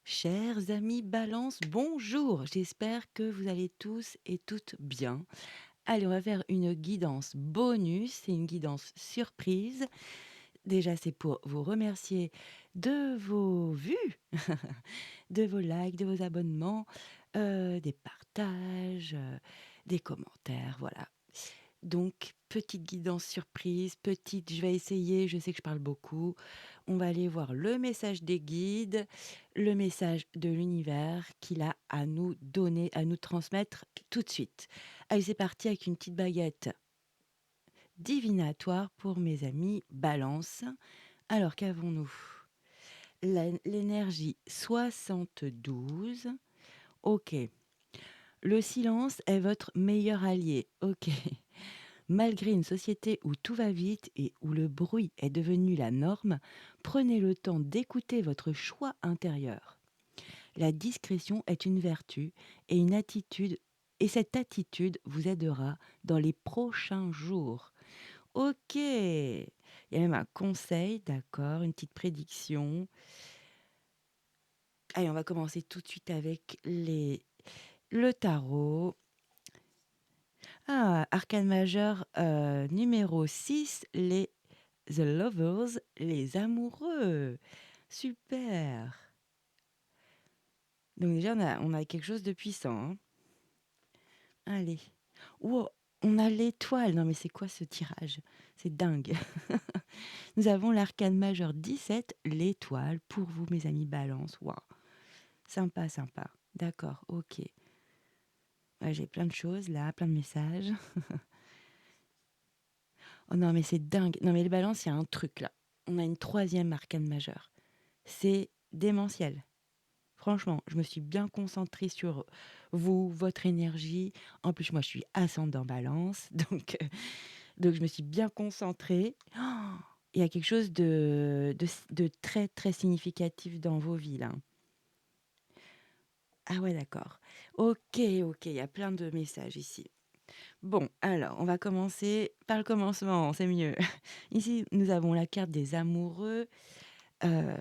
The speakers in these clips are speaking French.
Chers amis Balance, bonjour. J'espère que vous allez tous et toutes bien. Allez, on va faire une guidance bonus, c'est une guidance surprise. Déjà, c'est pour vous remercier de vos vues, de vos likes, de vos abonnements, des partages, des commentaires, voilà. Donc, petite guidance surprise, petite, je vais essayer, je sais que je parle beaucoup. On va aller voir le message des guides, le message de l'univers qu'il a à nous donner, à nous transmettre tout de suite. Allez, c'est parti avec une petite baguette divinatoire pour mes amis Balance. Alors, qu'avons-nous? L'énergie 72. Ok. Le silence est votre meilleur allié. Ok. Malgré une société où tout va vite et où le bruit est devenu la norme, prenez le temps d'écouter votre choix intérieur. La discrétion est une vertu et une attitude, et cette attitude vous aidera dans les prochains jours. Ok, il y a même un conseil, d'accord, une petite prédiction. Allez, on va commencer tout de suite avec le tarot. Ah, arcane majeur numéro 6, The Lovers, les amoureux. Super. Donc déjà, on a quelque chose de puissant, hein. Allez. Wow, on a l'étoile. Non mais c'est quoi ce tirage? C'est dingue. Nous avons l'arcane majeur 17, l'étoile, pour vous mes amis Balance. Waouh. Sympa, sympa. D'accord, ok. Ouais, j'ai plein de choses là, plein de messages. Oh non mais c'est dingue. Non mais les Balances, il y a un truc là. On a une troisième arcane majeure. C'est démentiel. Franchement, je me suis bien concentrée sur vous, votre énergie. En plus, moi, je suis ascendant Balance, donc je me suis bien concentrée. Oh, il y a quelque chose de très, très significatif dans vos vies, là. Ah ouais, d'accord. Ok, ok, il y a plein de messages ici. Bon, alors, on va commencer par le commencement, c'est mieux. Ici, nous avons la carte des amoureux. euh,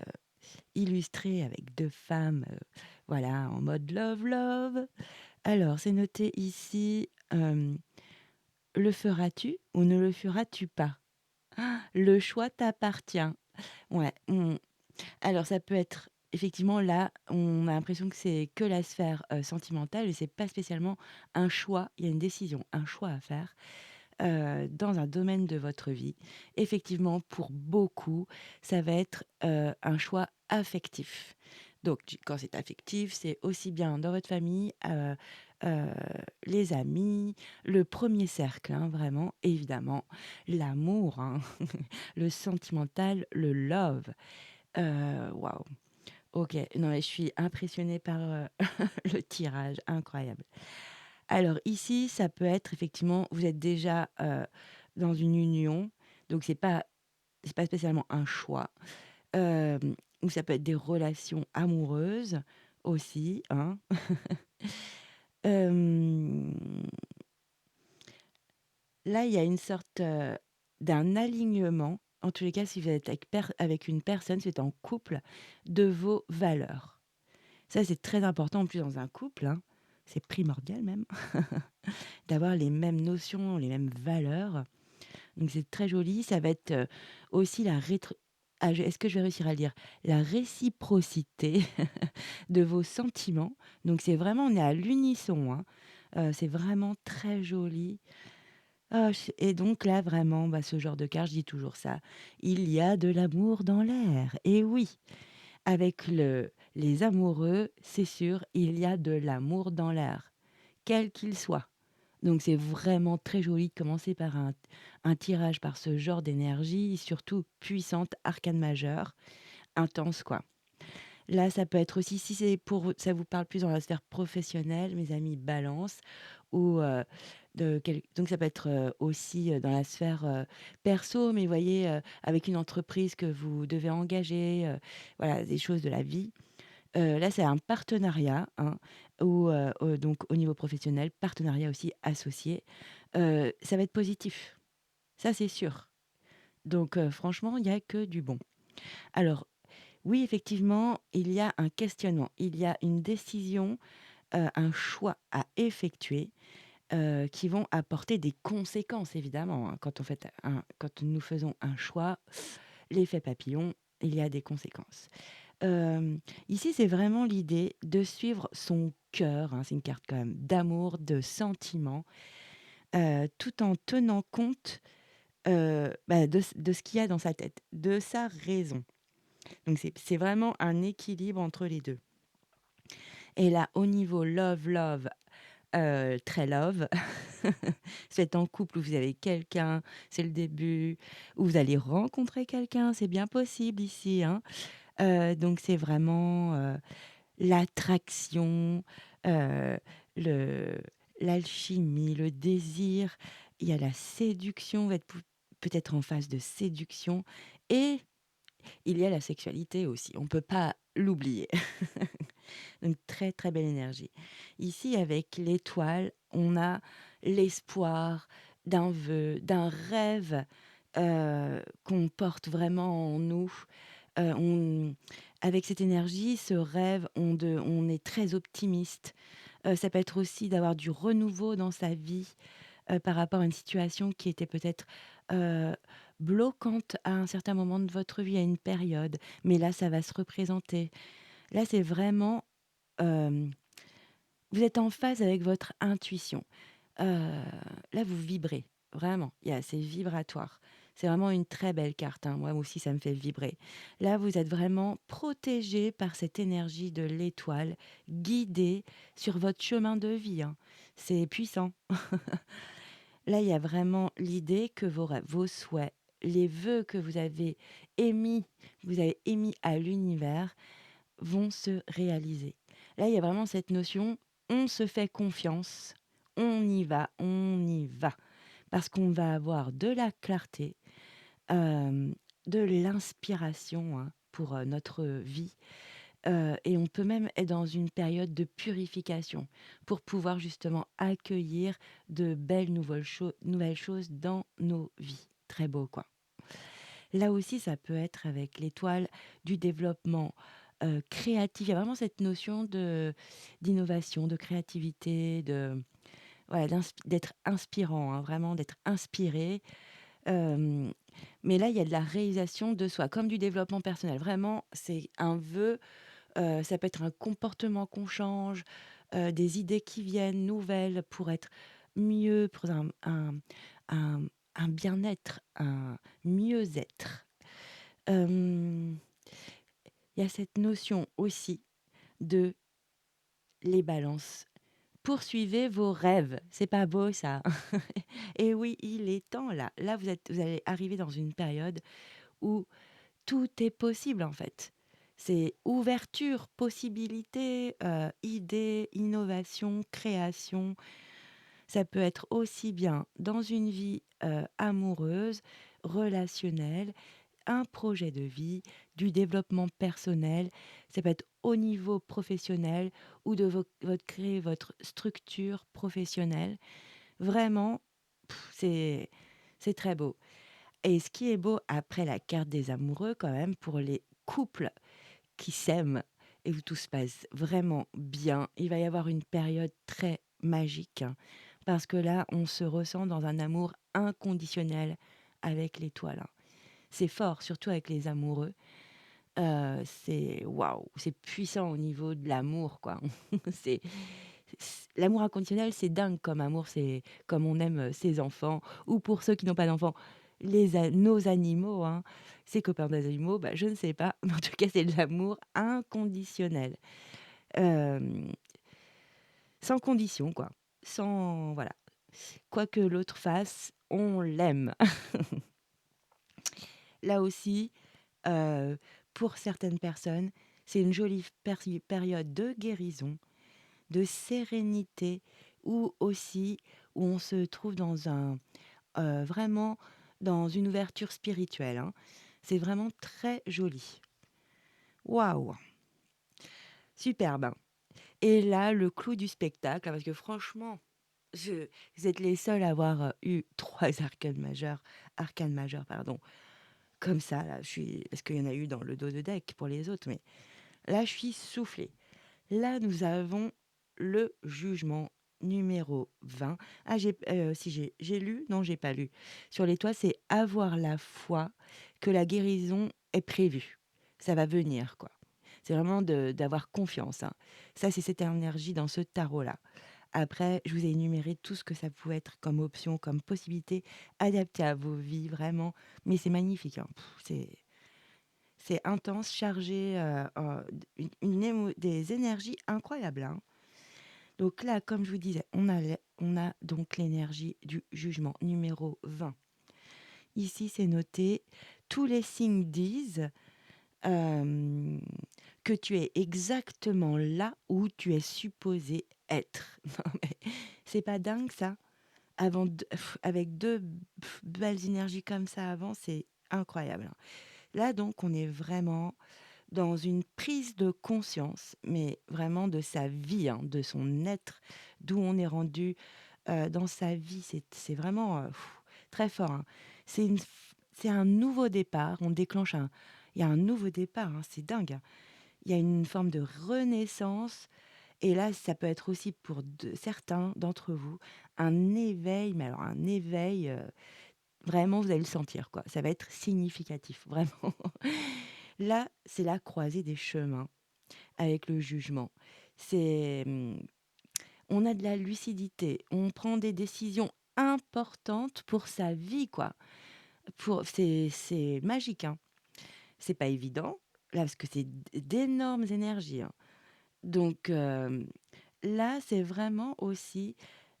illustré avec deux femmes, voilà, en mode love, love. Alors, c'est noté ici, le feras-tu ou ne le feras-tu pas? Ah, le choix t'appartient. Ouais. Alors, ça peut être effectivement là, on a l'impression que c'est que la sphère sentimentale et c'est pas spécialement un choix. Il y a une décision, un choix à faire dans un domaine de votre vie. Effectivement, pour beaucoup, ça va être un choix affectif. Donc, quand c'est affectif, c'est aussi bien dans votre famille, euh, les amis, le premier cercle, hein, vraiment, évidemment, l'amour, hein, le sentimental, le love. Waouh. Ok, non, mais je suis impressionnée par le tirage, incroyable. Alors ici, ça peut être effectivement, vous êtes déjà dans une union, donc c'est pas spécialement un choix. Euh, ou ça peut être des relations amoureuses aussi, hein. Euh, Là, il y a une sorte d'un alignement. En tous les cas, si vous êtes avec une personne, si vous êtes en couple, de vos valeurs. Ça, c'est très important en plus dans un couple, hein. C'est primordial même d'avoir les mêmes notions, les mêmes valeurs. Donc c'est très joli. Ça va être aussi est-ce que je vais réussir à le dire? La réciprocité de vos sentiments. Donc c'est vraiment, on est à l'unisson, hein. C'est vraiment très joli. Ah, et donc là, vraiment, bah, ce genre de carte, je dis toujours ça. Il y a de l'amour dans l'air. Et oui, avec les amoureux, c'est sûr, il y a de l'amour dans l'air, quel qu'il soit. Donc c'est vraiment très joli de commencer par un tirage par ce genre d'énergie, surtout puissante, arcane majeure, intense quoi. Là, ça peut être aussi, si c'est pour ça vous parle plus dans la sphère professionnelle, mes amis balance, ou donc ça peut être aussi dans la sphère perso, mais vous voyez, avec une entreprise que vous devez engager, voilà, des choses de la vie. Là, c'est un partenariat, hein, ou donc au niveau professionnel, partenariat aussi associé. Ça va être positif, ça c'est sûr. Donc franchement, il y a que du bon. Alors, Oui, effectivement, il y a un questionnement, il y a une décision, un choix à effectuer, qui vont apporter des conséquences évidemment, hein. Quand nous faisons un choix, l'effet papillon, il y a des conséquences. Ici, c'est vraiment l'idée de suivre son cœur, hein. C'est une carte quand même d'amour, de sentiments, tout en tenant compte, de ce qu'il y a dans sa tête, de sa raison. Donc c'est vraiment un équilibre entre les 2. Et là, au niveau love, très love, vous êtes en couple ou vous avez quelqu'un, c'est le début, ou vous allez rencontrer quelqu'un, c'est bien possible ici, hein. Donc c'est vraiment, l'attraction, heu, le l'alchimie, le désir. Il y a la séduction, vous êtes peut-être en phase de séduction et il y a la sexualité aussi, on ne peut pas l'oublier. Une très, très belle énergie. Ici, avec l'étoile, on a l'espoir d'un vœu, d'un rêve, qu'on porte vraiment en nous. On Avec cette énergie, ce rêve, on est très optimiste. Ça peut être aussi d'avoir du renouveau dans sa vie, par rapport à une situation qui était peut-être, heu, bloquante à un certain moment de votre vie, à une période. Mais là, ça va se représenter. Là, c'est vraiment, hem, vous êtes en phase avec votre intuition. Heu, Là, vous vibrez, vraiment. C'est vibratoire. C'est vraiment une très belle carte, hein. Moi aussi, ça me fait vibrer. Là, vous êtes vraiment protégé par cette énergie de l'étoile, guidé sur votre chemin de vie, hein. C'est puissant. Là, il y a vraiment l'idée que vos rêves, vos souhaits, les vœux que vous avez émis à l'univers vont se réaliser. Là, il y a vraiment cette notion, on se fait confiance, on y va. Parce qu'on va avoir de la clarté, hem, de l'inspiration, hein, pour, notre vie, et on peut même être dans une période de purification pour pouvoir justement accueillir de belles nouvelles choses dans nos vies. Très beau, quoi. Là aussi, ça peut être avec l'étoile du développement, créatif. Il y a vraiment cette notion d'innovation, de créativité, d'être inspirant, hein, vraiment d'être inspiré. Hem, mais là, il y a de la réalisation de soi, comme du développement personnel. Vraiment, c'est un vœu, ça peut être un comportement qu'on change, des idées qui viennent nouvelles pour être mieux, pour un un bien-être, un mieux-être. Hem, il y a cette notion aussi de les balances. Poursuivez vos rêves, c'est pas beau ça? Et oui, il est temps là. Là, vous allez arriver dans une période où tout est possible en fait. C'est ouverture, possibilité, idées, innovation, création. Ça peut être aussi bien dans une vie, amoureuse, relationnelle, un projet de vie, du développement personnel. Ça peut être au niveau professionnel ou de votre créer votre structure professionnelle. Vraiment, c'est très beau. Et ce qui est beau après la carte des amoureux quand même, pour les couples qui s'aiment et où tout se passe vraiment bien, il va y avoir une période très magique, hein, parce que là, on se ressent dans un amour inconditionnel avec l'étoile, hein. C'est fort, surtout avec les amoureux. C'est waouh, c'est puissant au niveau de l'amour, quoi. C'est l'amour inconditionnel, c'est dingue comme amour, c'est comme on aime, ses enfants ou pour ceux qui n'ont pas d'enfants, nos animaux, hein. Ses copains d'animaux, bah, je ne sais pas, mais en tout cas, c'est de l'amour inconditionnel. Hem, Sans condition, quoi. Sans voilà. Quoi que l'autre fasse, on l'aime. Là aussi, Heu, pour certaines personnes, c'est une jolie période de guérison, de sérénité ou aussi où on se trouve dans vraiment dans une ouverture spirituelle, hein. C'est vraiment très joli. Waouh! Superbe, hein. Et là, le clou du spectacle, hein, parce que franchement, je vous êtes les seuls à avoir, eu 3 arcanes majeurs, pardon, comme ça là, je suis parce qu'il y en a eu dans le dos de deck pour les autres, mais là, je suis soufflée. Là, nous avons le jugement numéro 20. Ah, si j'ai lu? Non, j'ai pas lu. Sur les toits, c'est avoir la foi que la guérison est prévue. Ça va venir, quoi. C'est vraiment d'avoir confiance, hein. Ça, c'est cette énergie dans ce tarot-là. Après, je vous ai énuméré tout ce que ça pouvait être comme option, comme possibilité, adaptée à vos vies, vraiment. Mais c'est magnifique, hein. C'est intense, chargé, des énergies incroyables, hein. Donc là, comme je vous disais, on a donc l'énergie du jugement numéro 20. Ici, c'est noté, tous les signes disent hem, que tu es exactement là où tu es supposé être. Non mais c'est pas dingue ça? Avant d Avec 2 belles énergies comme ça avant, c'est incroyable, hein. Là donc, on est vraiment dans une prise de conscience, mais vraiment de sa vie, hein, de son être, d'où on est rendu, dans sa vie. C'est vraiment, très fort, hein. C'est un nouveau départ, on déclenche un il y a un nouveau départ, hein, c'est dingue, hein. Il y a une forme de renaissance et là, ça peut être aussi pour certains d'entre vous, un éveil, mais alors un éveil, vraiment vous allez le sentir quoi, ça va être significatif, vraiment. Là, c'est la croisée des chemins avec le jugement. On a de la lucidité, on prend des décisions importantes pour sa vie, quoi. C'est magique, hein. C'est pas évident, là, parce que c'est d'énormes énergies, hein. Donc, là, c'est vraiment aussi,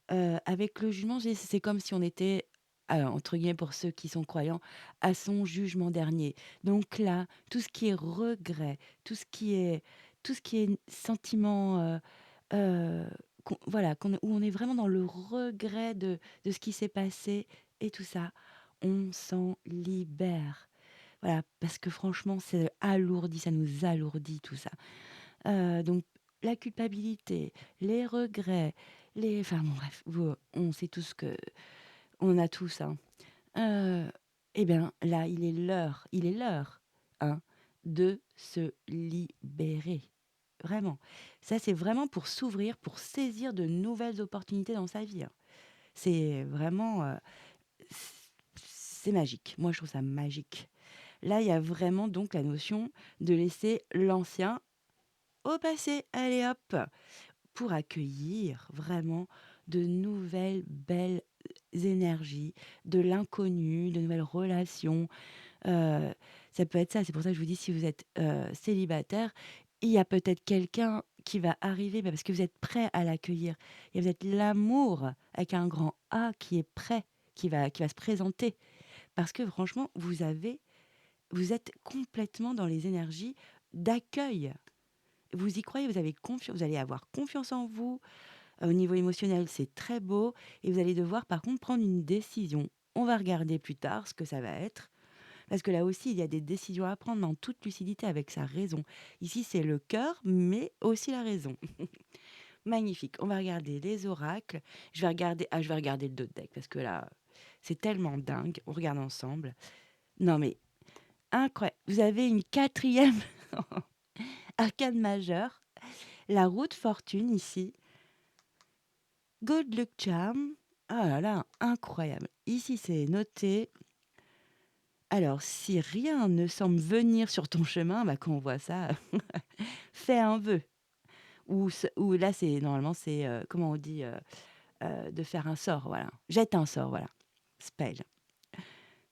avec le jugement, c'est comme si on était, entre guillemets, pour ceux qui sont croyants, à son jugement dernier. Donc là, tout ce qui est regret, tout ce qui est sentiment, heu, voilà, où on est vraiment dans le regret de ce qui s'est passé et tout ça, on s'en libère. Voilà, parce que franchement, c'est alourdi, ça nous alourdit tout ça. Donc la culpabilité, les regrets, enfin bon bref, on sait tous que on a tous, hein. Heu et bien là, il est l'heure, hein, de se libérer. Vraiment. Ça, c'est vraiment pour s'ouvrir, pour saisir de nouvelles opportunités dans sa vie, hein. C'est vraiment, c'est magique. Moi, je trouve ça magique. Là, il y a vraiment donc la notion de laisser l'ancien au passé. Allez hop! Pour accueillir vraiment de nouvelles belles énergies, de l'inconnu, de nouvelles relations. Heu, Ça peut être ça, c'est pour ça que je vous dis si vous êtes, célibataire, il y a peut-être quelqu'un qui va arriver, parce que vous êtes prêt à l'accueillir et vous êtes l'amour avec un grand A qui est prêt, qui va se présenter. Parce que franchement, vous êtes complètement dans les énergies d'accueil. Vous y croyez, vous avez confiance, vous allez avoir confiance en vous. Au niveau émotionnel, c'est très beau et vous allez devoir par contre prendre une décision. On va regarder plus tard ce que ça va être, parce que là aussi, il y a des décisions à prendre en toute lucidité avec sa raison. Ici, c'est le cœur, mais aussi la raison. Magnifique. On va regarder les oracles. Je vais regarder le dos de deck parce que là, c'est tellement dingue. On regarde ensemble. Non mais incroyable. Vous avez une quatrième arcane majeure, la roue de fortune ici. Good luck charm. Ah là là, incroyable. Ici, c'est noté. Alors, si rien ne semble venir sur ton chemin, bah, quand on voit ça, fais un vœu. Ou là, c'est normalement, c'est, comment on dit, de faire un sort, voilà. Jette un sort, voilà. Spell,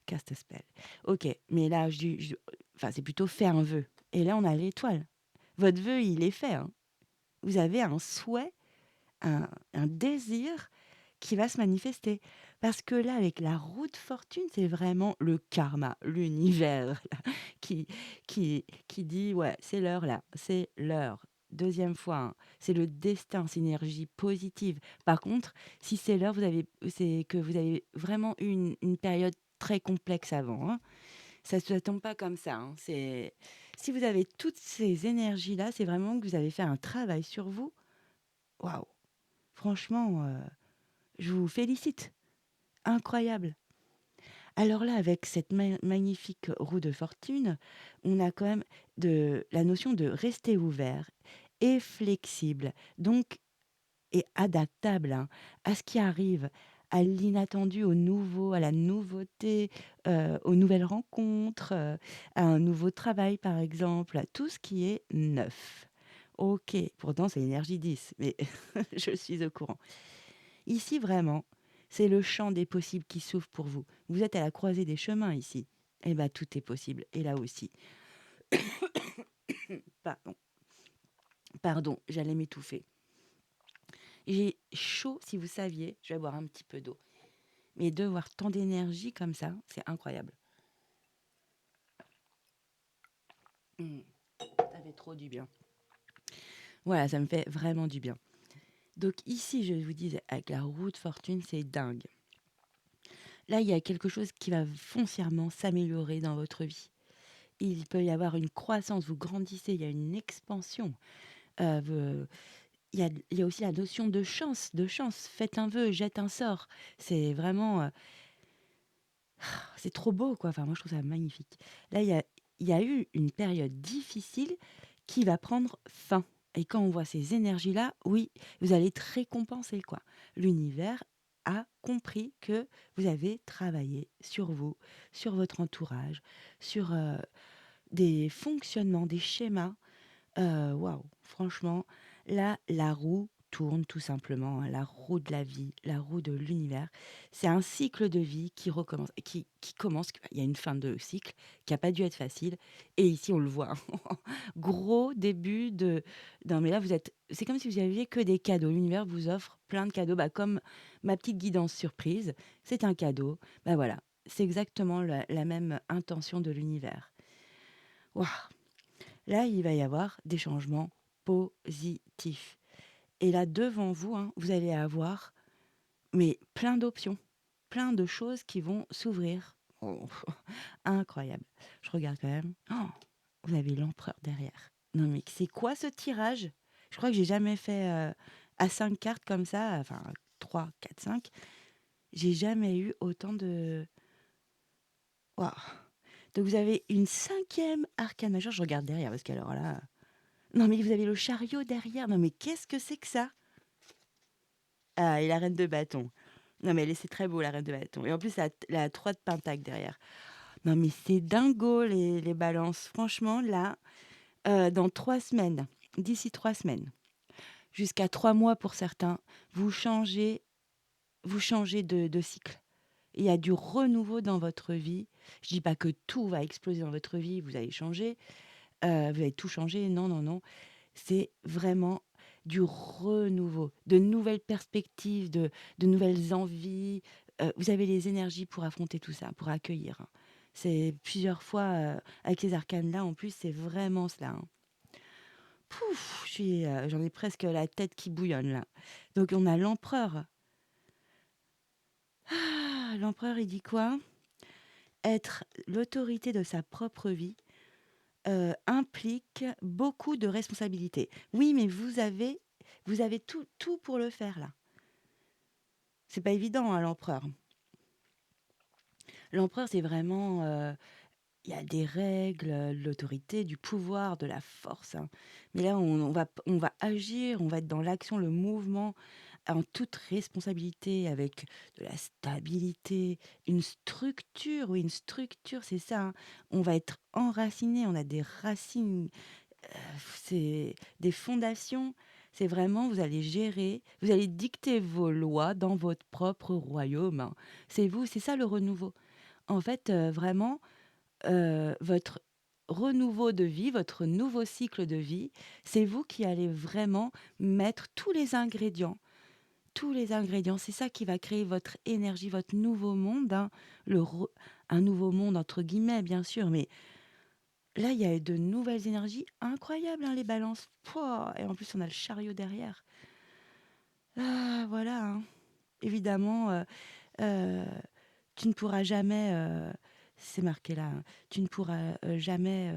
cast a spell. OK, mais là, enfin, c'est plutôt fais un vœu. Et là, on a l'étoile. Votre vœu, il est fait, hein. Vous avez un souhait, un désir qui va se manifester. Parce que là, avec la roue de fortune, c'est vraiment le karma, l'univers là, qui dit: «Ouais, c'est l'heure là, c'est l'heure». Deuxième fois, hein, c'est le destin, c'est une énergie positive. Par contre, si c'est l'heure, c'est que vous avez vraiment eu une période très complexe avant, hein. Ça ne tombe pas comme ça, hein. Si vous avez toutes ces énergies-là, c'est vraiment que vous avez fait un travail sur vous. Waouh! Franchement, je vous félicite. Incroyable. Alors là, avec cette magnifique roue de fortune, on a quand même de la notion de rester ouvert et flexible, donc et adaptable, hein, à ce qui arrive, à l'inattendu, au nouveau, à la nouveauté, aux nouvelles rencontres, à un nouveau travail, par exemple, à tout ce qui est neuf. OK, pourtant c'est énergie 10, mais je suis au courant. Ici, vraiment, c'est le champ des possibles qui s'ouvre pour vous. Vous êtes à la croisée des chemins ici. Eh ben, tout est possible. Et là aussi. Pardon, pardon, j'allais m'étouffer. J'ai chaud, si vous saviez. Je vais boire un petit peu d'eau. Mais de voir tant d'énergie comme ça, c'est incroyable. Ça fait trop du bien. Voilà, ça me fait vraiment du bien. Donc ici, je vous dis, avec la roue de fortune, c'est dingue. Là, il y a quelque chose qui va foncièrement s'améliorer dans votre vie. Il peut y avoir une croissance, vous grandissez, il y a une expansion. Ve il y a aussi la notion de chance, de chance. Faites un vœu, jette un sort. C'est vraiment, c'est trop beau, quoi. Enfin, moi, je trouve ça magnifique. Là, il y a eu une période difficile qui va prendre fin et quand on voit ces énergies-là, oui, vous allez être récompensés, quoi. L'univers a compris que vous avez travaillé sur vous, sur votre entourage, sur, des fonctionnements, des schémas. Waouh, franchement, là, la roue tourne tout simplement, hein, la roue de la vie, la roue de l'univers. C'est un cycle de vie qui recommence, qui commence, il y a une fin de cycle qui a pas dû être facile et ici on le voit, hein. Gros début de non mais là vous êtes c'est comme si vous aviez que des cadeaux. L'univers vous offre plein de cadeaux, bah, comme ma petite guidance surprise, c'est un cadeau. Bah, voilà, c'est exactement la même intention de l'univers. Waouh! Là, il va y avoir des changements positifs. Et là, devant vous, hein, vous allez avoir mais plein d'options, plein de choses qui vont s'ouvrir. Oh, incroyable. Je regarde quand même. Oh, vous avez l'empereur derrière. Non mais c'est quoi ce tirage? Je crois que j'ai jamais fait à 5 cartes comme ça, enfin 3, 4, 5. J'ai jamais eu autant de... Waouh. Donc vous avez une cinquième arcane majeure. Je regarde derrière parce qu'alors là... Non, mais vous avez le chariot derrière. Non, mais qu'est-ce que c'est que ça? Ah, et la reine de bâton. Non, mais c'est très beau, la reine de bâton. Et en plus, la 3 de pentacle derrière. Non, mais c'est dingo, les balances. Franchement, là, dans 3 semaines, d'ici 3 semaines, jusqu'à 3 mois pour certains, vous changez, vous changez de cycle. Il y a du renouveau dans votre vie. Je dis pas que tout va exploser dans votre vie, vous allez changer, vous allez tout changer. Non, non, non. C'est vraiment du renouveau, de nouvelles perspectives, de nouvelles envies. Vous avez les énergies pour affronter tout ça, pour accueillir, hein. C'est plusieurs fois, avec ces arcanes-là, en plus, c'est vraiment cela, hein. Pouf! J'en ai presque la tête qui bouillonne là. Donc on a l'empereur. Ah! L'empereur, il dit quoi? Être l'autorité de sa propre vie, implique beaucoup de responsabilités. Oui, mais vous avez tout pour le faire là. C'est pas évident, hein, l'empereur. L'empereur, c'est vraiment, il y a des règles, de l'autorité, du pouvoir, de la force, hein. Mais là, on va agir, on va être dans l'action, le mouvement, en toute responsabilité, avec de la stabilité, une structure, oui, une structure, c'est ça, hein. On va être enraciné, on a des racines. C'est des fondations, c'est vraiment vous allez gérer, vous allez dicter vos lois dans votre propre royaume, hein. C'est vous, c'est ça le renouveau. En fait, vraiment, votre renouveau de vie, votre nouveau cycle de vie, c'est vous qui allez vraiment mettre tous les ingrédients. C'est ça qui va créer votre énergie, votre nouveau monde, hein, un «nouveau monde» entre guillemets bien sûr, mais là, il y a de nouvelles énergies incroyables, hein, les balances. Pouah et en plus, on a le chariot derrière. Ah, voilà, hein. Évidemment, heu, tu ne pourras jamais, c'est marqué là, hein, tu ne pourras, jamais,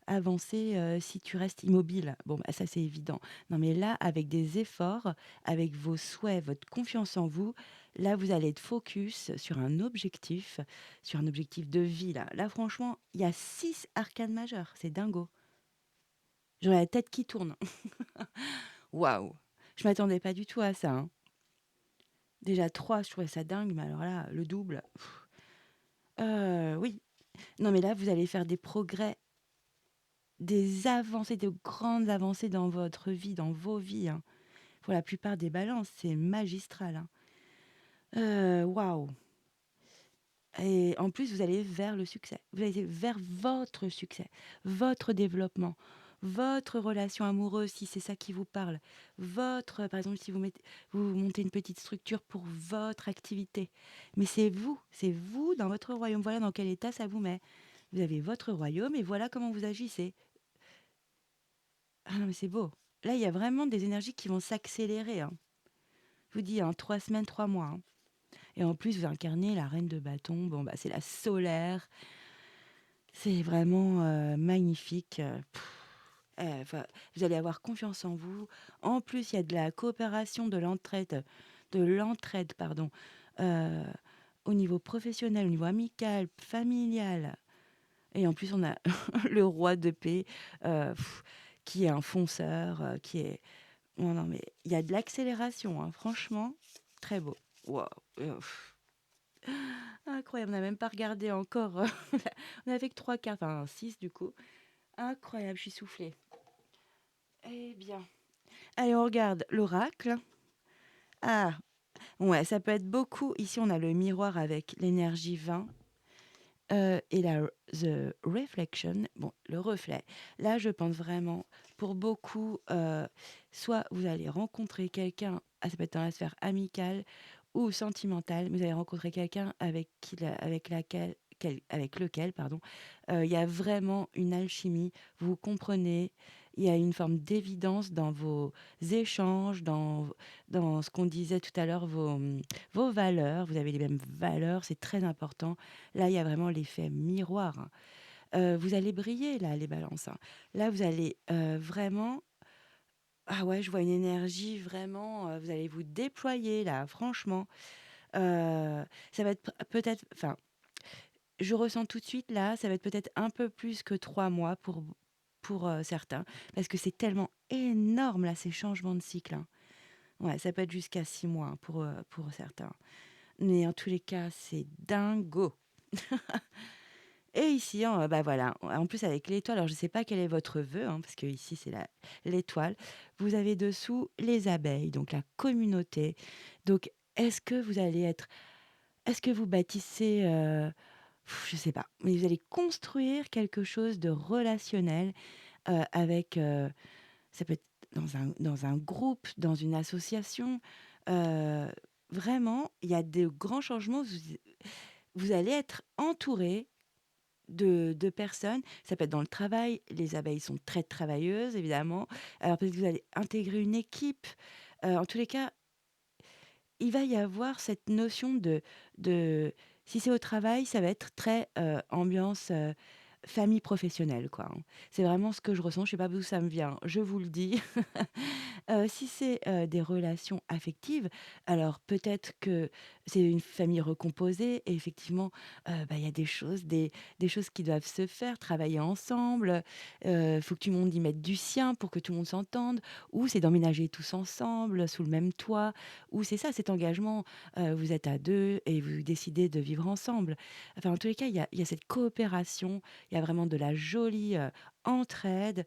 avancer, si tu restes immobile. Bon, bah, ça, c'est évident. Non, mais là, avec des efforts, avec vos souhaits, votre confiance en vous, là, vous allez être focus sur un objectif de vie, là. Là, franchement, il y a 6 arcanes majeures, c'est dingo. J'aurais la tête qui tourne. Waouh! Je m'attendais pas du tout à ça, hein. Déjà 3, je trouvais ça dingue, mais alors là, le double, oui. Non, mais là, vous allez faire des progrès, des avancées, de grandes avancées dans votre vie, dans vos vies, hein. Pour la plupart des balances, c'est magistral, hein. Waouh! Et en plus, vous allez vers le succès. Vous allez vers votre succès, votre développement, votre relation amoureuse, si c'est ça qui vous parle. Votre, par exemple, si vous montez une petite structure pour votre activité. Mais c'est vous dans votre royaume. Voilà dans quel état ça vous met. Vous avez votre royaume et voilà comment vous agissez. Ah non, mais c'est beau. Là, il y a vraiment des énergies qui vont s'accélérer, hein. Je vous dis, hein, 3 semaines, 3 mois, hein. Et en plus, vous incarnez la reine de bâton. Bon, bah, c'est la solaire. C'est vraiment magnifique. Enfin, vous allez avoir confiance en vous. En plus, il y a de la coopération, de l'entraide, pardon, euh, au niveau professionnel, au niveau amical, familial. Et en plus, on a le roi de paix qui est un fonceur, qui est... Non, non, mais il y a de l'accélération, hein, franchement, très beau. Waouh. Incroyable, on n'a même pas regardé encore. On a fait que 3 cartes, enfin 6 du coup. Incroyable, je suis soufflée. Eh bien. Allez, on regarde l'oracle. Ah, ouais, ça peut être beaucoup. Ici, on a le miroir avec l'énergie 20 et the reflection, bon, le reflet. Là, je pense vraiment, pour beaucoup, soit vous allez rencontrer quelqu'un, ça peut être dans la sphère amicale ou sentimentale, mais vous allez rencontrer quelqu'un avec lequel, pardon, il y a vraiment une alchimie, vous vous comprenez, il y a une forme d'évidence dans vos échanges, dans ce qu'on disait tout à l'heure, vos valeurs, vous avez les mêmes valeurs, c'est très important. Là, il y a vraiment l'effet miroir, hein. Vous allez briller là, les balances, hein. Là, vous allez, vraiment ah ouais, je vois une énergie vraiment, vous allez vous déployer là, franchement. Ça va être peut-être enfin, je ressens tout de suite là, ça va être peut-être un peu plus que 3 mois pour certains, parce que c'est tellement énorme là, ces changements de cycle, hein. Ouais, ça peut être jusqu'à 6 mois, hein, pour certains. Mais en tous les cas, c'est dingo. Et ici, bah, voilà, en plus avec l'étoile, alors je ne sais pas quel est votre vœu, hein, parce que ici c'est l'étoile. Vous avez dessous les abeilles, donc la communauté. Donc est-ce que vous bâtissez, je sais pas, mais vous allez construire quelque chose de relationnel, avec, ça peut être dans un groupe, dans une association, heu, vraiment, il y a de grands changements. Vous allez être entouré de personnes. Ça peut être dans le travail, les abeilles sont très travailleuses évidemment. Alors peut-être que vous allez intégrer une équipe. En tous les cas, il va y avoir cette notion de si c'est au travail, ça va être très, ambiance, famille professionnelle quoi, hein. C'est vraiment ce que je ressens, je sais pas d'où ça me vient, je vous le dis. Si c'est, des relations affectives, alors peut-être que c'est une famille recomposée et effectivement, bah, il y a des choses qui doivent se faire, travailler ensemble, faut que tout le monde y mette du sien pour que tout le monde s'entende, ou c'est d'emménager tous ensemble sous le même toit, ou c'est ça, cet engagement, vous êtes à 2 et vous décidez de vivre ensemble. Enfin, en tous les cas, il y a cette coopération, il y a vraiment de la jolie, entraide,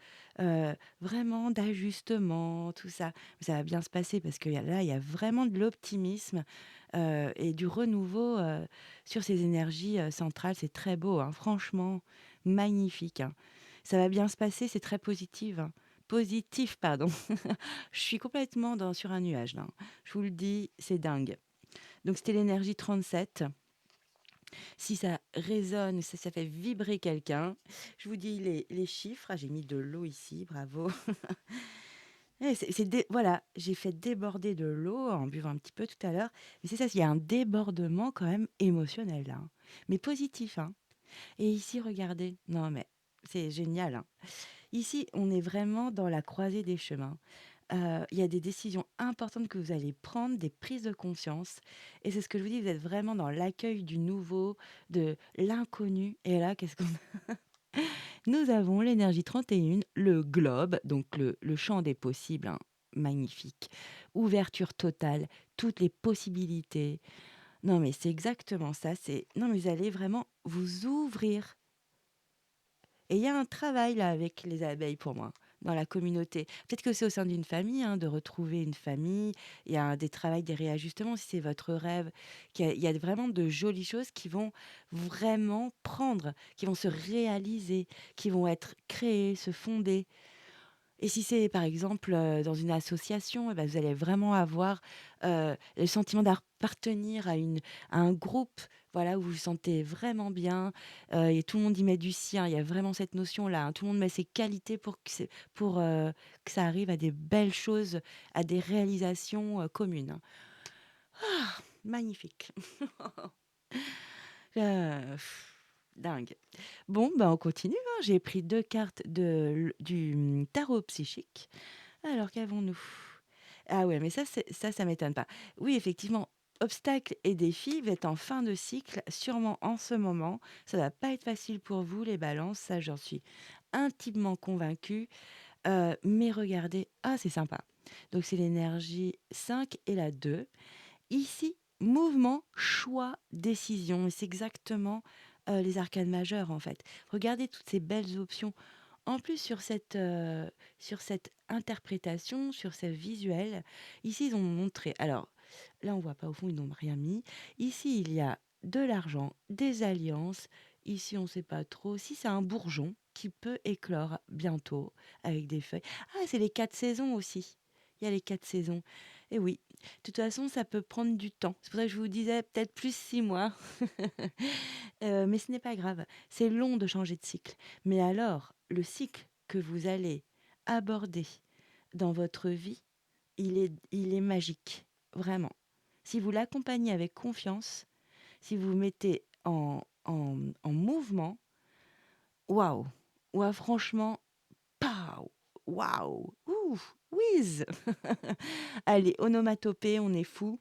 vraiment d'ajustement, tout ça. Ça va bien se passer parce que il y a vraiment de l'optimisme, et du renouveau, sur ces énergies, centrales. C'est très beau, hein, franchement, magnifique, hein. Ça va bien se passer, c'est très positif, hein. Positif, pardon. Je suis complètement sur un nuage là, hein. Je vous le dis, c'est dingue. Donc c'était l'énergie 37. Si ça résonne, ça fait vibrer quelqu'un, je vous dis les chiffres. Ah, j'ai mis de l'eau ici, bravo. Ouais, voilà, j'ai fait déborder de l'eau en buvant un petit peu tout à l'heure. Mais c'est ça, il y a un débordement quand même émotionnel là, hein, mais positif, hein. Et ici, regardez, non mais C'est génial, hein. Ici, on est vraiment dans la croisée des chemins. Il y a des décisions importantes que vous allez prendre, des prises de conscience et c'est ce que je vous dis, vous êtes vraiment dans l'accueil du nouveau, de l'inconnu et là, qu'est-ce qu'on nous avons l'énergie 31, le globe, donc le champ des possibles, hein, magnifique. Ouverture totale, toutes les possibilités. Non, mais c'est exactement ça, c'est non, mais vous allez vraiment vous ouvrir et il y a un travail là avec les abeilles pour moi, dans la communauté. Peut-être que c'est au sein d'une famille, hein, de retrouver une famille. Il y a des travails, des réajustements si c'est votre rêve. Il y a vraiment de jolies choses qui vont vraiment prendre, qui vont se réaliser, qui vont être créées, se fonder. Et si c'est par exemple, dans une association et bah, vous allez vraiment avoir, le sentiment d'appartenir à un groupe, voilà, où vous vous sentez vraiment bien, et tout le monde y met du sien. Il y a vraiment cette notion-là, hein. Tout le monde met ses qualités que ça arrive à des belles choses, à des réalisations, communes, hein. Magnifique. Heu, dingue. Bon, bah, on continue, hein. J'ai pris 2 cartes du tarot psychique. Alors qu'avons-nous? Ah ouais, mais ça m'étonne pas. Oui, effectivement, obstacles et défis, vous êtes en fin de cycle, sûrement en ce moment. Ça va pas être facile pour vous les balances, ça j'en suis intimement convaincue. Mais regardez, ah c'est sympa. Donc c'est l'énergie 5 et la 2. Ici, mouvement, choix, décision et c'est exactement, les arcanes majeures en fait. Regardez toutes ces belles options. En plus, sur cette interprétation, sur ce visuel, ici, ils ont montré alors, là, on voit pas au fond, ils n'ont rien mis. Ici, il y a de l'argent, des alliances. Ici, on sait pas trop. Si c'est un bourgeon qui peut éclore bientôt avec des feuilles. Ah, c'est les 4 saisons aussi. Il y a les 4 saisons et oui, de toute façon, ça peut prendre du temps. C'est pour ça que je vous disais peut-être plus 6 mois. Mais ce n'est pas grave. C'est long de changer de cycle. Mais alors, le cycle que vous allez aborder dans votre vie, il est magique, vraiment. Si vous l'accompagnez avec confiance, si vous vous mettez en mouvement, waouh! Ouah, franchement, paou! Waouh! Ouh! Whiz! Allez, onomatopée, on est fou.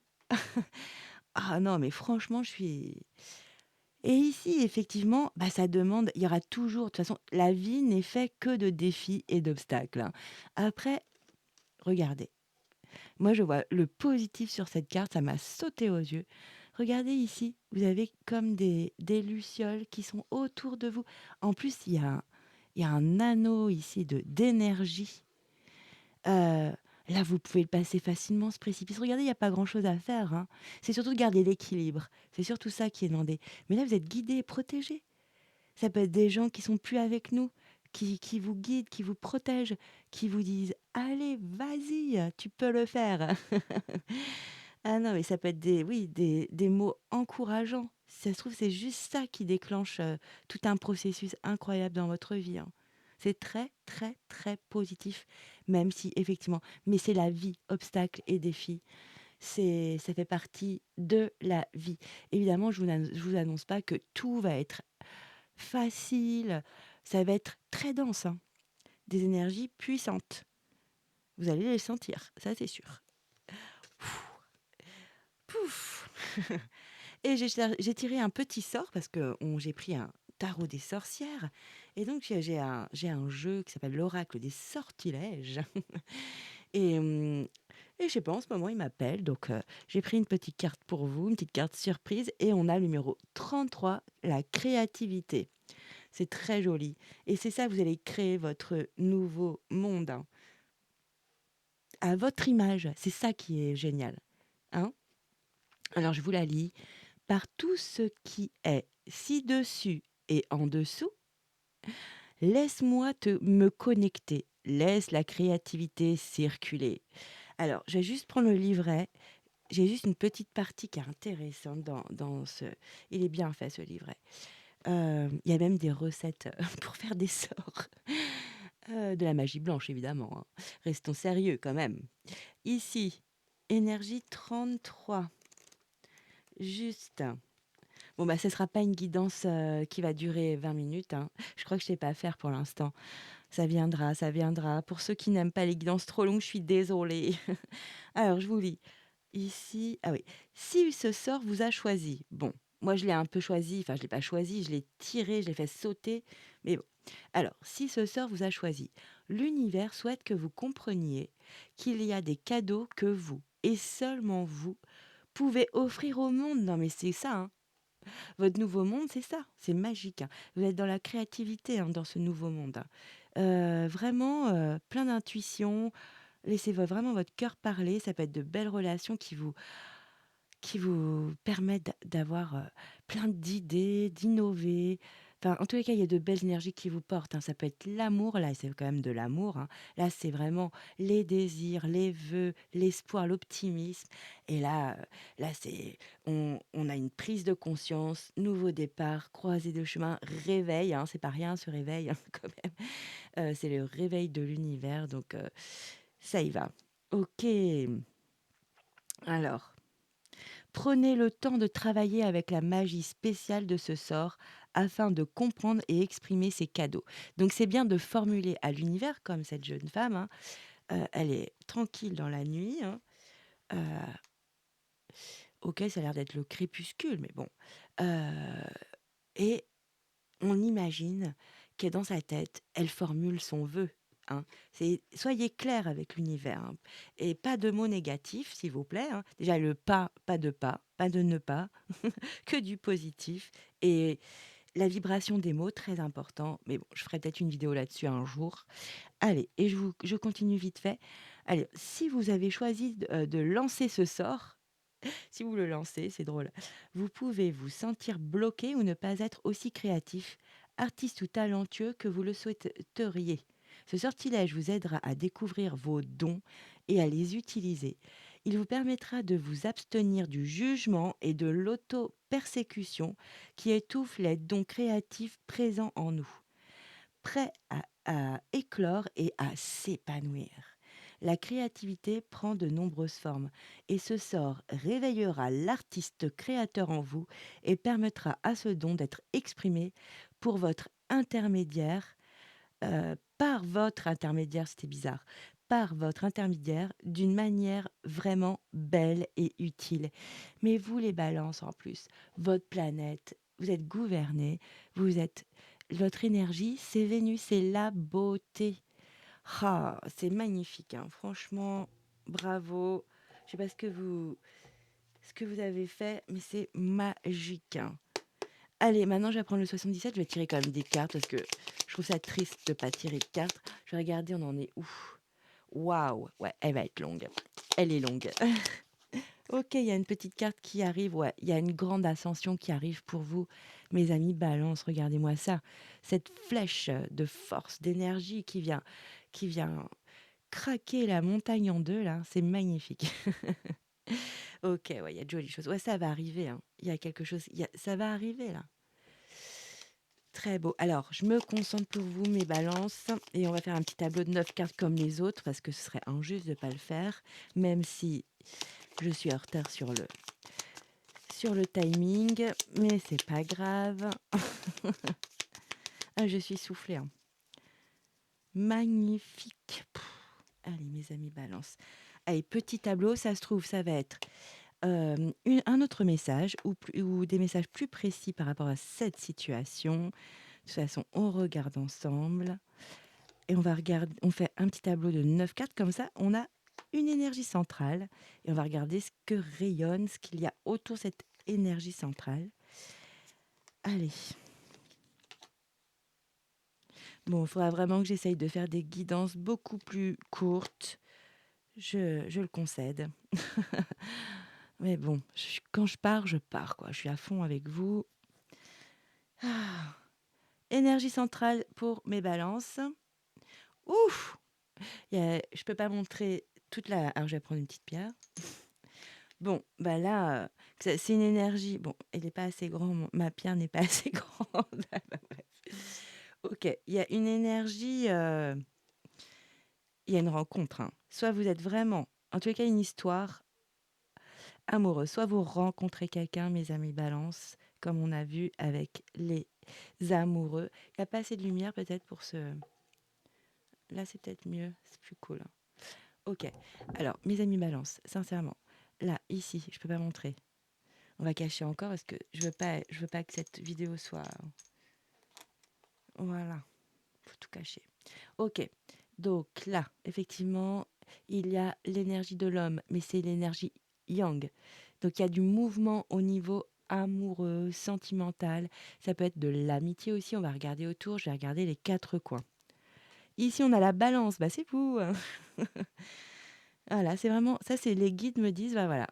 Ah non, mais franchement, je suis et ici, effectivement, bah, ça demande il y aura toujours de toute façon, la vie n'est faite que de défis et d'obstacles, hein. Après, regardez, moi, je vois le positif sur cette carte, ça m'a sauté aux yeux. Regardez ici, vous avez comme des lucioles qui sont autour de vous. En plus, il y a un anneau ici d'énergie. Là, vous pouvez le passer facilement, ce précipice. Regardez, il y a pas grand-chose à faire, hein. C'est surtout de garder l'équilibre. C'est surtout ça qui est demandé. Mais là, vous êtes guidés et protégés. Ça peut être des gens qui sont plus avec nous, qui vous guident, qui vous protègent, qui vous disent: «Allez, vas-y, tu peux le faire». Ah non, mais ça peut être des mots encourageants. Si ça se trouve, c'est juste ça qui déclenche, tout un processus incroyable dans votre vie, hein. C'est très, très, très positif, même si effectivement mais c'est la vie, obstacles et défis. Ça fait partie de la vie. Évidemment, je vous annonce pas que tout va être facile, ça va être très dense, hein, des énergies puissantes. Vous allez les sentir, ça c'est sûr. Pouf! Et j'ai tiré un petit sort parce que j'ai pris un tarot des sorcières et donc j'ai un jeu qui s'appelle l'oracle des sortilèges et et je sais pas, en ce moment, il m'appelle donc j'ai pris une petite carte pour vous, une petite carte surprise et on a le numéro 33, la créativité. C'est très joli et c'est ça, vous allez créer votre nouveau monde, hein, à votre image. C'est ça qui est génial, hein? Alors je vous la lis. Par tout ce qui est ci-dessus et en dessous, laisse-moi me connecter. Laisse la créativité circuler. Alors, je vais juste prendre le livret. J'ai juste une petite partie qui est intéressante dans ce... Il est bien fait, ce livret. Il y a même des recettes pour faire des sorts. De la magie blanche, évidemment, hein. Restons sérieux quand même. Ici, énergie 33. Juste. Bon, bah, ce sera pas une guidance, qui va durer 20 minutes, hein. Je crois que je sais pas faire pour l'instant. Ça viendra, ça viendra. Pour ceux qui n'aiment pas les guidances trop longues, je suis désolée. Alors, je vous lis. Ici, ah oui. Si ce sort vous a choisi, bon, moi je l'ai un peu choisi, enfin je l'ai pas choisi, je l'ai tiré, je l'ai fait sauter, mais bon. Alors, si ce sort vous a choisi, l'univers souhaite que vous compreniez qu'il y a des cadeaux que vous, et seulement vous, pouvez offrir au monde. Non mais c'est ça, hein. Votre nouveau monde, c'est ça, c'est magique, hein. Vous êtes dans la créativité, hein, dans ce nouveau monde, hein. Vraiment, plein d'intuition. Laissez vraiment votre cœur parler. Ça peut être de belles relations qui vous permettent d'avoir, plein d'idées, d'innover. Enfin, en tous les cas, il y a de belles énergies qui vous portent, hein. Ça peut être l'amour, là, c'est quand même de l'amour, hein. Là, c'est vraiment les désirs, les vœux, l'espoir, l'optimisme et là, c'est on a une prise de conscience, nouveau départ, croisée de chemin, réveil, hein, c'est pas rien ce réveil, hein, quand même. C'est le réveil de l'univers donc ça y va. OK. Alors prenez le temps de travailler avec la magie spéciale de ce sort afin de comprendre et exprimer ces cadeaux. Donc c'est bien de formuler à l'univers, comme cette jeune femme, hein, elle est tranquille dans la nuit, hein, heu, OK, ça a l'air d'être le crépuscule, mais bon, heu et on imagine que dans sa tête, elle formule son vœu, hein. C'est soyez clair avec l'univers, hein, et pas de mots négatifs, s'il vous plaît, hein. Déjà le pas, pas de ne pas, que du positif et la vibration des mots, très important. Mais bon, je ferai peut-être une vidéo là-dessus un jour. Allez et je continue vite fait. Allez, si vous avez choisi de lancer ce sort, si vous le lancez, c'est drôle, vous pouvez vous sentir bloqué ou ne pas être aussi créatif, artiste ou talentueux que vous le souhaiteriez. Ce sortilège vous aidera à découvrir vos dons et à les utiliser. Il vous permettra de vous abstenir du jugement et de l'auto-persécution qui étouffe les dons créatifs présents en nous, prêts à éclore et à s'épanouir. La créativité prend de nombreuses formes et ce sort réveillera l'artiste créateur en vous et permettra à ce don d'être exprimé pour votre intermédiaire, par votre intermédiaire, c'était bizarre, par votre intermédiaire d'une manière vraiment belle et utile. Mais vous les balances en plus, votre planète, vous êtes gouvernés, vous êtes votre énergie, c'est Vénus, c'est la beauté. Ah, c'est magnifique, hein. Franchement, bravo. Je sais pas ce que vous avez fait, mais c'est magique, hein. Allez, maintenant, je vais prendre le 77. Je vais tirer quand même des cartes parce que je trouve ça triste de pas tirer de cartes. Je vais regarder, on en est où? Waouh! Ouais, elle va être longue. Elle est longue. OK, il y a une petite carte qui arrive. Ouais, il y a une grande ascension qui arrive pour vous, mes amis Balance. Regardez-moi ça. Cette flèche de force, d'énergie qui vient craquer la montagne en 2 là, c'est magnifique. OK, ouais, il y a de jolies choses. Ouais, ça va arriver, hein. Il y a quelque chose, ça va arriver là. Très beau. Alors, je me concentre pour vous, mes balances, et on va faire un petit tableau de 9 cartes comme les autres, parce que ce serait injuste de ne pas le faire, même si je suis en retard sur le timing, mais c'est pas grave. Ah, je suis soufflée, hein. Magnifique. Allez, mes amis, balance. Allez, petit tableau, ça se trouve, ça va être un autre message ou des messages plus précis par rapport à cette situation. De toute façon, on regarde ensemble. Et on fait un petit tableau de 9 cartes, comme ça, on a une énergie centrale et on va regarder ce que rayonne, ce qu'il y a autour de cette énergie centrale. Allez. Bon, il faudra vraiment que j'essaye de faire des guidances beaucoup plus courtes. Je le concède. Mais bon, quand je pars, quoi. Je suis à fond avec vous. Ah. Énergie centrale pour mes balances. Ouf! Je peux pas montrer toute la... Alors, je vais prendre une petite pierre. Bon, bah là, c'est une énergie. Bon, elle est pas assez grande, ma pierre n'est pas assez grande. Ah bah, bref. OK, il y a une énergie, il y a une rencontre, hein. Soit vous êtes vraiment en tous les cas, une histoire amoureuse. Soit vous rencontrez quelqu'un, mes amis Balance, comme on a vu avec les amoureux. Il y a pas assez de lumière peut-être pour ce là, c'est peut-être mieux, c'est plus cool, hein. OK. Alors, mes amis Balance, sincèrement, là, ici, je peux pas montrer. On va cacher encore parce que je veux pas que cette vidéo soit voilà, faut tout cacher. OK. Donc là, effectivement, il y a l'énergie de l'homme, mais c'est l'énergie yang. Donc il y a du mouvement au niveau amoureux, sentimental. Ça peut être de l'amitié aussi. On va regarder autour. Je vais regarder les quatre coins. Ici, on a la balance. Bah, c'est vous, hein. Voilà, c'est vraiment ça, c'est les guides me disent, bah, voilà,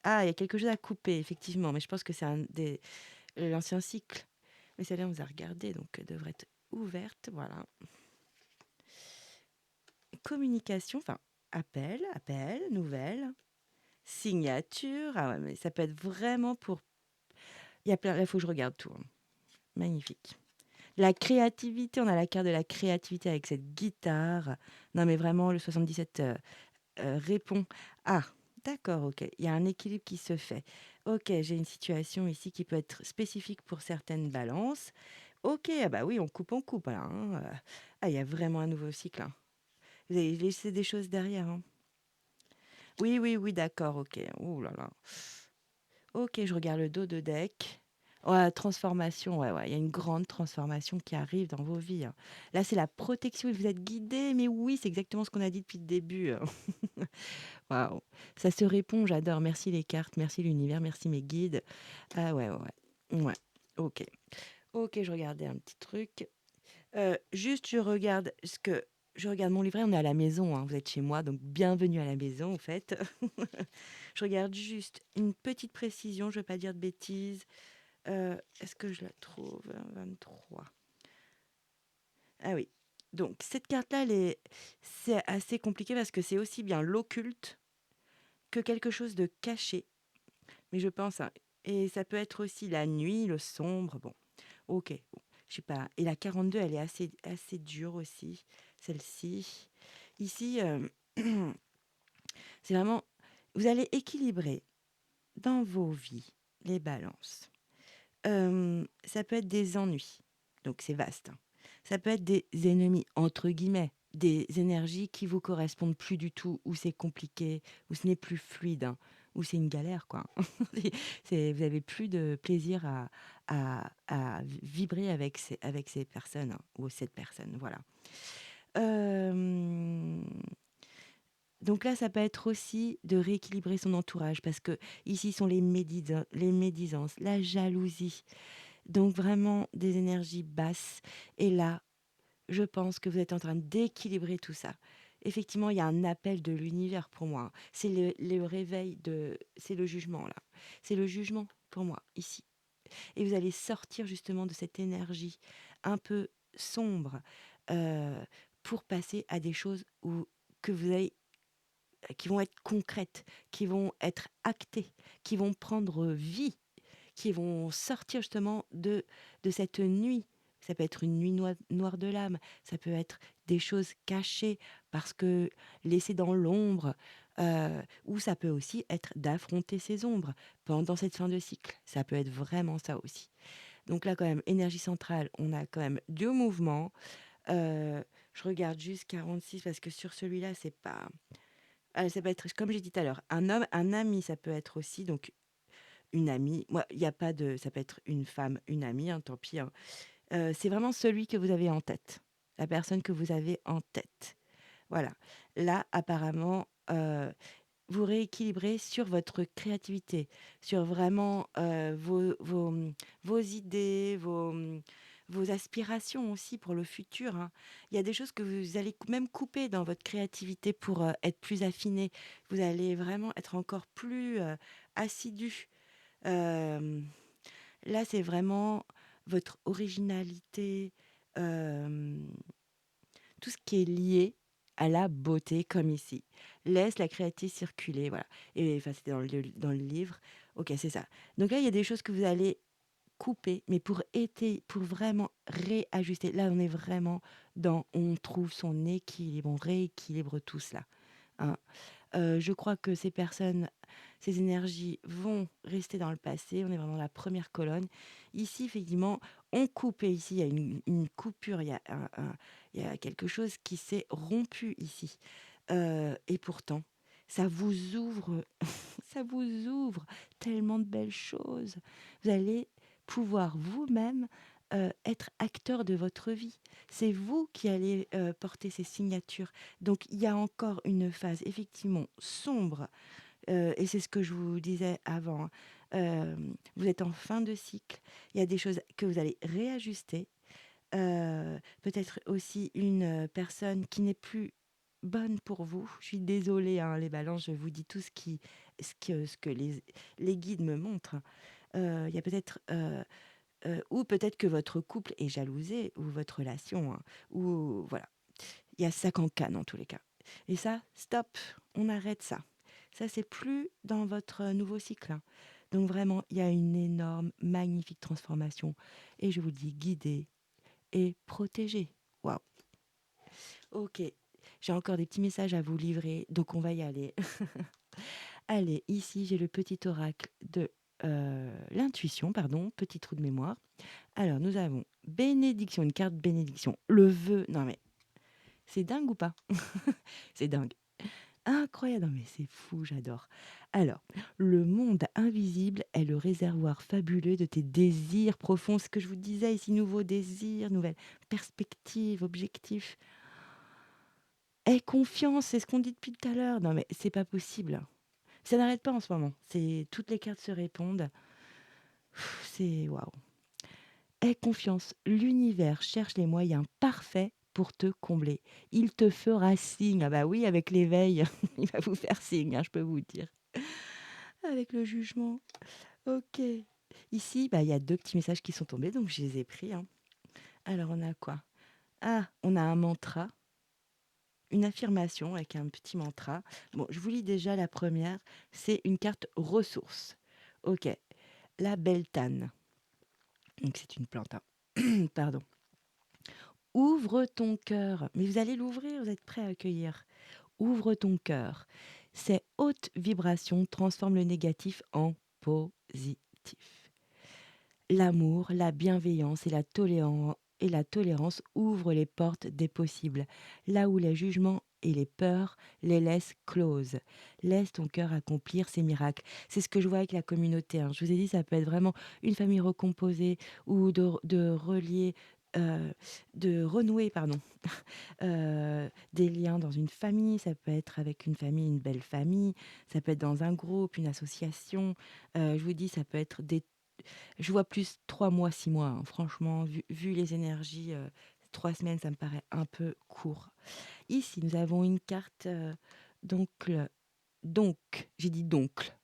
ah, il y a quelque chose à couper effectivement, mais je pense que c'est un des l'ancien cycle. Mais celle-là, on vous a regardé, donc elle devrait être ouverte, voilà. Communication, enfin, appel, nouvelle, signature. Ah ouais, mais ça peut être vraiment pour il y a plein là, il faut que je regarde tout, hein. Magnifique. La créativité, on a la carte de la créativité avec cette guitare. Non, mais vraiment, le 77, répond: «Ah, d'accord, OK, il y a un équilibre qui se fait. OK, j'ai une situation ici qui peut être spécifique pour certaines balances. OK, ah bah oui, on coupe là, hein, ah, il y a vraiment un nouveau cycle, hein. Vous avez laissé des choses derrière, hein. Oui, oui, oui, d'accord, OK. Ouh là là. OK, je regarde le dos de deck. Ouais, transformation, ouais, ouais, il y a une grande transformation qui arrive dans vos vies, hein. Là, c'est la protection, vous êtes guidés, mais oui, c'est exactement ce qu'on a dit depuis le début. Waouh, ça se répond, j'adore. Merci les cartes, merci l'univers, merci mes guides. Ah ouais, ouais, ouais. Ouais, OK. OK, je regardais un petit truc. Juste, je regarde mon livret, on est à la maison, hein, vous êtes chez moi, donc bienvenue à la maison, en fait. Je regarde juste une petite précision, je ne veux pas dire de bêtises. Est-ce que je la trouve? 23. Ah oui. Donc, cette carte-là, c'est assez compliqué parce que c'est aussi bien l'occulte que quelque chose de caché. Mais je pense, hein, et ça peut être aussi la nuit, le sombre. Bon, ok. Bon, je sais pas. Et la 42, elle est assez dure aussi, celle-ci. Ici, c'est vraiment, vous allez équilibrer dans vos vies les balances. Ça peut être des ennuis, donc c'est vaste, hein. Ça peut être des ennemis, entre guillemets, des énergies qui vous correspondent plus du tout, où c'est compliqué, où ce n'est plus fluide, hein, où c'est une galère, quoi. Vous avez plus de plaisir à vibrer avec ces personnes, hein, ou cette personne, voilà. Euh, donc là, ça peut être aussi de rééquilibrer son entourage, parce que ici sont les médisances, la jalousie, donc vraiment des énergies basses. Et là, je pense que vous êtes en train d'équilibrer tout ça. Effectivement, il y a un appel de l'univers pour moi, hein. C'est le réveil c'est le jugement là. C'est le jugement pour moi ici. Et vous allez sortir justement de cette énergie un peu sombre, euh, pour passer à des choses que vous allez qui vont être concrètes, qui vont être actées, qui vont prendre vie, qui vont sortir justement de cette nuit. Ça peut être une nuit noire de l'âme, ça peut être des choses cachées parce que laissées dans l'ombre, ou ça peut aussi être d'affronter ces ombres pendant cette fin de cycle. Ça peut être vraiment ça aussi. Donc là, quand même, énergie centrale, on a quand même du mouvement. Je regarde juste 46 parce que sur celui-là, c'est pas. Ça peut être, comme j'ai dit tout à l'heure, un homme, un ami, ça peut être aussi. Donc une amie, moi, il y a pas de ça peut être une femme, une amie, hein, tant pis, hein. C'est vraiment celui que vous avez en tête, la personne que vous avez en tête. Voilà. Là, apparemment, vous rééquilibrez sur votre créativité, sur vraiment, vos idées, vos aspirations aussi pour le futur, hein. Il y a des choses que vous allez même couper dans votre créativité pour, être plus affiné. Vous allez vraiment être encore plus, assidu. Hem, Là, c'est vraiment votre originalité, hem, tout ce qui est lié à la beauté comme ici. Laisse la créativité circuler, voilà. Et enfin, c'était dans le livre. OK, c'est ça. Donc là, il y a des choses que vous allez couper, mais pour vraiment réajuster. Là, on est vraiment on trouve son équilibre, on rééquilibre tout cela, hein. Je crois que ces personnes, ces énergies vont rester dans le passé. On est vraiment dans la première colonne. Ici, effectivement, on coupe et ici, il y a une coupure, il y a quelque chose qui s'est rompu ici. Et pourtant, ça vous ouvre ça vous ouvre tellement de belles choses. Vous allez pouvoir vous-même, être acteur de votre vie. C'est vous qui allez, porter ces signatures. Donc il y a encore une phase effectivement sombre, et c'est ce que je vous disais avant, hein. Vous êtes en fin de cycle. Il y a des choses que vous allez réajuster. Peut-être aussi une, personne qui n'est plus bonne pour vous. Je suis désolée, hein, les balances, je vous dis tout ce que les guides me montrent. Il y a peut-être, ou peut-être que votre couple est jalousé ou votre relation, hein, ou voilà. Il y a ça en canne, en tous les cas. Et ça, stop, on arrête ça. Ça, c'est plus dans votre, nouveau cycle, hein. Donc vraiment, il y a une énorme, magnifique transformation et je vous le dis, guidée et protégée. Waouh! OK, j'ai encore des petits messages à vous livrer, donc on va y aller. Allez, ici, j'ai le petit oracle de, l'intuition, pardon, petit trou de mémoire. Alors, nous avons bénédiction, une carte bénédiction, le vœu non mais c'est dingue ou pas? C'est dingue. Incroyable, non mais c'est fou, j'adore. Alors, le monde invisible est le réservoir fabuleux de tes désirs profonds. Ce que je vous disais ici, nouveaux désirs, nouvelles perspectives, objectifs. Aie confiance, c'est ce qu'on dit depuis tout à l'heure. Non mais c'est pas possible. Ça n'arrête pas en ce moment. C'est toutes les cartes se répondent. C'est waouh. Aie confiance, l'univers cherche les moyens parfaits pour te combler. Il te fera signe. Ah bah oui, avec l'éveil, il va vous faire signe, hein, je peux vous dire. Avec le jugement. OK. Ici, bah, il y a 2 petits messages qui sont tombés, donc je les ai pris, hein. Alors on a quoi? Ah, on a un mantra, une affirmation avec un petit mantra. Bon, je vous lis déjà la première, c'est une carte ressources. OK. La beltane, donc c'est une plante, hein. Pardon. Ouvre ton cœur, mais vous allez l'ouvrir, vous êtes prêt à accueillir. Ouvre ton cœur. Ces hautes vibrations transforment le négatif en positif. L'amour, la bienveillance et la tolérance ouvrent les portes des possibles, là où les jugements et les peurs les laissent closes. Laisse ton cœur accomplir ses miracles. C'est ce que je vois avec la communauté, hein. Je vous ai dit, ça peut être vraiment une famille recomposée ou de relier, de renouer, pardon, des liens dans une famille. Ça peut être avec une famille, une belle famille. Ça peut être dans un groupe, une association. Je vous dis, ça peut être des je vois plus 3 mois, 6 mois, hein. Franchement, vu les énergies, 3 semaines, ça me paraît un peu court. Ici, nous avons une carte, d'oncle donc, j'ai dit d'oncle.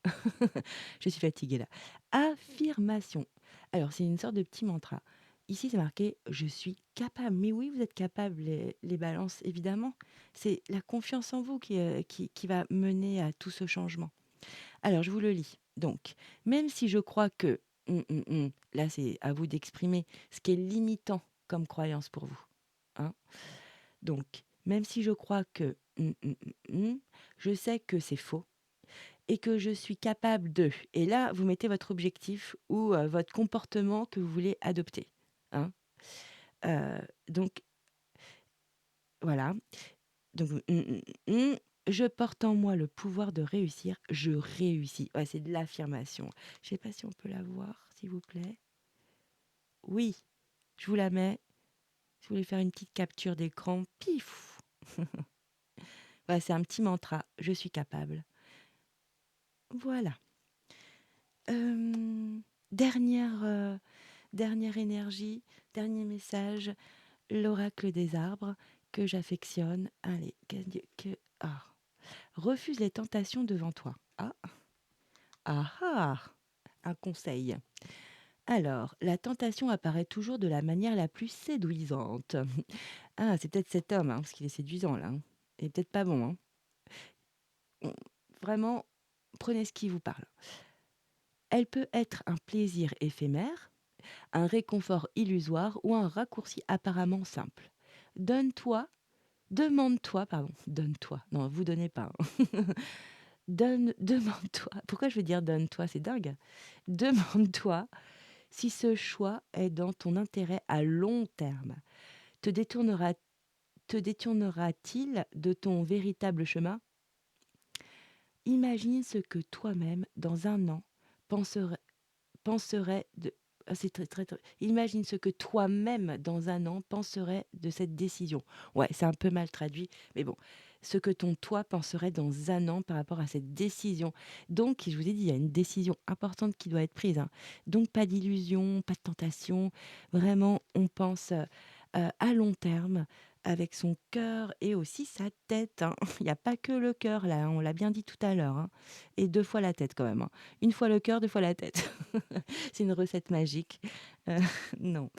Je suis fatiguée là. Affirmation. Alors, c'est une sorte de petit mantra. Ici, c'est marqué: «Je suis capable». Mais oui, vous êtes capables, les balances, évidemment. C'est la confiance en vous qui va mener à tout ce changement. Alors, je vous le lis. Donc, même si je crois que, là, c'est à vous d'exprimer ce qui est limitant comme croyance pour vous, hein. Donc, même si je crois que, je sais que c'est faux et que je suis capable de. Et là, vous mettez votre objectif ou votre comportement que vous voulez adopter, hein. Donc, voilà. Donc, je porte en moi le pouvoir de réussir, je réussis. Ouais, c'est de l'affirmation. Je sais pas si on peut la voir, s'il vous plaît? Oui, je vous la mets. Si vous voulez faire une petite capture d'écran, pif! Ouais, c'est un petit mantra, je suis capable. Voilà. Dernière, dernière énergie, dernier message, l'oracle des arbres que j'affectionne. Allez, ah! Refuse les tentations devant toi. Ah! Ah ah! Un conseil. Alors, la tentation apparaît toujours de la manière la plus séduisante. Ah, c'est peut-être cet homme, hein, parce qu'il est séduisant là, hein. Et peut-être pas bon, hein. On- Vraiment, prenez ce qui vous parle. Elle peut être un plaisir éphémère, un réconfort illusoire ou un raccourci apparemment simple. Donne-toi Demande-toi, pardon, donne-toi, non, vous donnez pas, hein. Demande-toi, pourquoi je veux dire donne-toi? C'est dingue. Demande-toi si ce choix est dans ton intérêt à long terme. Te détournera te détournera-t-il de ton véritable chemin? Imagine ce que toi-même, dans un an, penserais penserais de c'est très, très, très imagine ce que toi-même, dans un an, penserais de cette décision. Ouais, c'est un peu mal traduit, mais bon, ce que ton toi penserait dans un an par rapport à cette décision. Donc, je vous ai dit, il y a une décision importante qui doit être prise, hein. Donc pas d'illusion, pas de tentation. Vraiment, on pense, à long terme avec son cœur et aussi sa tête, hein. Il y a pas que le cœur là, on l'a bien dit tout à l'heure, hein, et 2 fois la tête quand même, hein. 1 fois le cœur, 2 fois la tête. C'est une recette magique. Heu, non.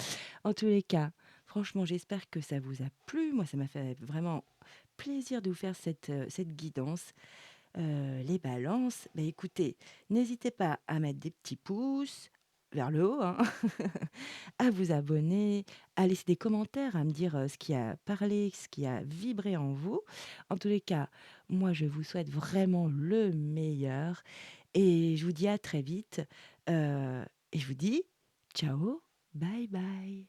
En tous les cas, franchement, j'espère que ça vous a plu. Moi, ça m'a fait vraiment plaisir de vous faire cette guidance. Les balances, bah, écoutez, n'hésitez pas à mettre des petits pouces vers le haut, hein, à vous abonner, à laisser des commentaires, à me dire, ce qui a parlé, ce qui a vibré en vous. En tous les cas, moi, je vous souhaite vraiment le meilleur et je vous dis à très vite, et je vous dis ciao, bye bye.